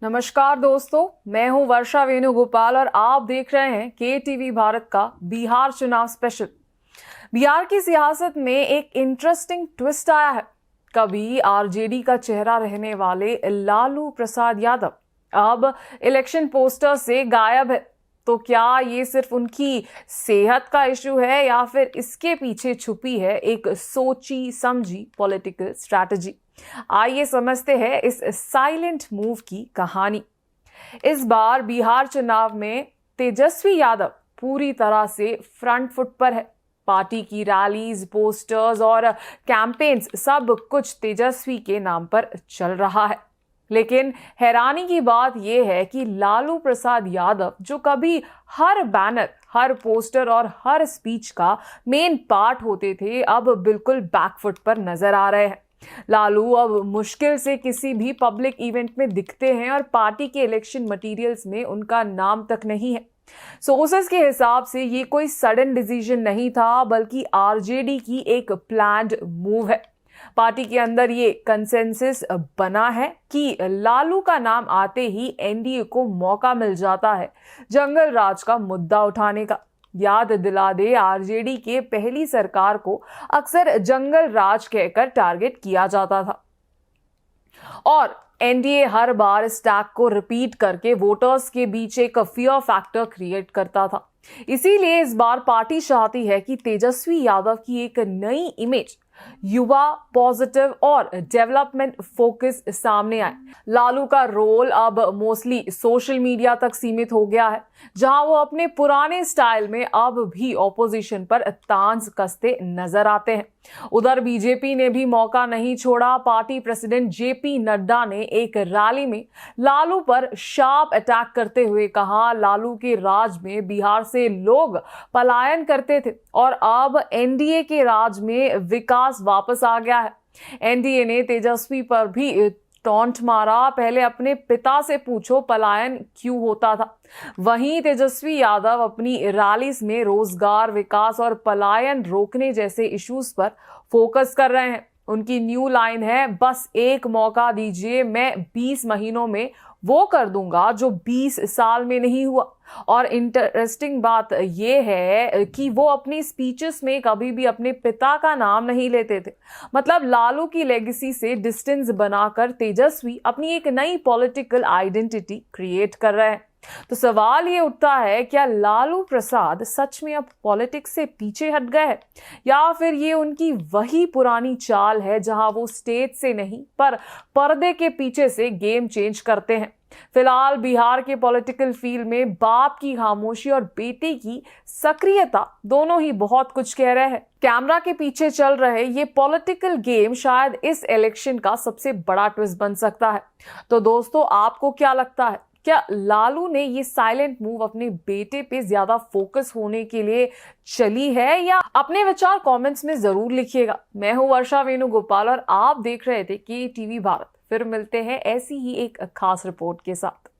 नमस्कार दोस्तों, मैं हूं वर्षा वेणुगोपाल और आप देख रहे हैं के टीवी भारत का बिहार चुनाव स्पेशल। बिहार की सियासत में एक इंटरेस्टिंग ट्विस्ट आया है। कभी आरजेडी का चेहरा रहने वाले लालू प्रसाद यादव अब इलेक्शन पोस्टर से गायब है। तो क्या ये सिर्फ उनकी सेहत का इशू है या फिर इसके पीछे छुपी है एक सोची समझी पॉलिटिकल स्ट्रैटेजी? आइए समझते हैं इस साइलेंट मूव की कहानी। इस बार बिहार चुनाव में तेजस्वी यादव पूरी तरह से फ्रंट फुट पर है। पार्टी की रैलीज, पोस्टर्स और कैंपेन्स सब कुछ तेजस्वी के नाम पर चल रहा है। लेकिन हैरानी की बात यह है कि लालू प्रसाद यादव, जो कभी हर बैनर, हर पोस्टर और हर स्पीच का मेन पार्ट होते थे, अब बिल्कुल बैकफुट पर नजर आ रहे हैं। लालू अब मुश्किल से किसी भी पब्लिक इवेंट में दिखते हैं और पार्टी के इलेक्शन मटेरियल्स में उनका नाम तक नहीं है। सोर्सेस के हिसाब से ये कोई सडन डिसीजन नहीं था, बल्कि आरजेडी की एक प्लान्ड मूव है। पार्टी के अंदर ये कंसेंसस बना है कि लालू का नाम आते ही एनडीए को मौका मिल जाता है जंगल राज का मुद्दा उठाने का। याद दिला दे, आरजेडी के पहली सरकार को अक्सर जंगल राज कहकर टारगेट किया जाता था और एनडीए हर बार इस टैग को रिपीट करके वोटर्स के बीच एक फियर फैक्टर क्रिएट करता था। इसीलिए इस बार पार्टी चाहती है कि तेजस्वी यादव की एक नई इमेज, युवा, पॉजिटिव और डेवलपमेंट फोकस सामने आए। लालू का रोल अब मोस्टली सोशल मीडिया तक सीमित हो गया है, जहां वो अपने पुराने स्टाइल में अब भी ऑपोजिशन पर तांज कसते नजर आते हैं। उधर बीजेपी ने भी मौका नहीं छोड़ा। पार्टी प्रेसिडेंट जेपी नड्डा ने एक रैली में लालू पर शार्प अटैक करते हुए कहा, लालू के राज में बिहार से लोग पलायन करते थे और अब एनडीए के राज में विकास वापस आ गया है। एनडीए ने तेजस्वी पर भी टॉन्ट मारा, पहले अपने पिता से पूछो पलायन क्यों होता था। वहीं तेजस्वी यादव अपनी रैलीज में रोजगार, विकास और पलायन रोकने जैसे इश्यूज पर फोकस कर रहे हैं। उनकी न्यू लाइन है, बस एक मौका दीजिए, मैं 20 महीनों में वो कर दूंगा जो 20 साल में नहीं हुआ। और इंटरेस्टिंग बात यह है कि वो अपनी स्पीचेस में कभी भी अपने पिता का नाम नहीं लेते थे। मतलब लालू की लेगेसी से डिस्टेंस बनाकर तेजस्वी अपनी एक नई पॉलिटिकल आइडेंटिटी क्रिएट कर रहे हैं। तो सवाल ये उठता है, क्या लालू प्रसाद सच में अब पॉलिटिक्स से पीछे हट गए हैं या फिर ये उनकी वही पुरानी चाल है जहां वो स्टेज से नहीं पर पर्दे के पीछे से गेम चेंज करते हैं? फिलहाल बिहार के पॉलिटिकल फील्ड में बाप की खामोशी और बेटे की सक्रियता दोनों ही बहुत कुछ कह रहे हैं। कैमरा के पीछे चल रहे ये पॉलिटिकल गेम शायद इस इलेक्शन का सबसे बड़ा ट्विस्ट बन सकता है। तो दोस्तों, आपको क्या लगता है? क्या लालू ने ये साइलेंट मूव अपने बेटे पे ज्यादा फोकस होने के लिए चली है? या अपने विचार कमेंट्स में जरूर लिखिएगा। मैं हूं वर्षा वेणुगोपाल और आप देख रहे थे के टीवी भारत। फिर मिलते हैं ऐसी ही एक खास रिपोर्ट के साथ।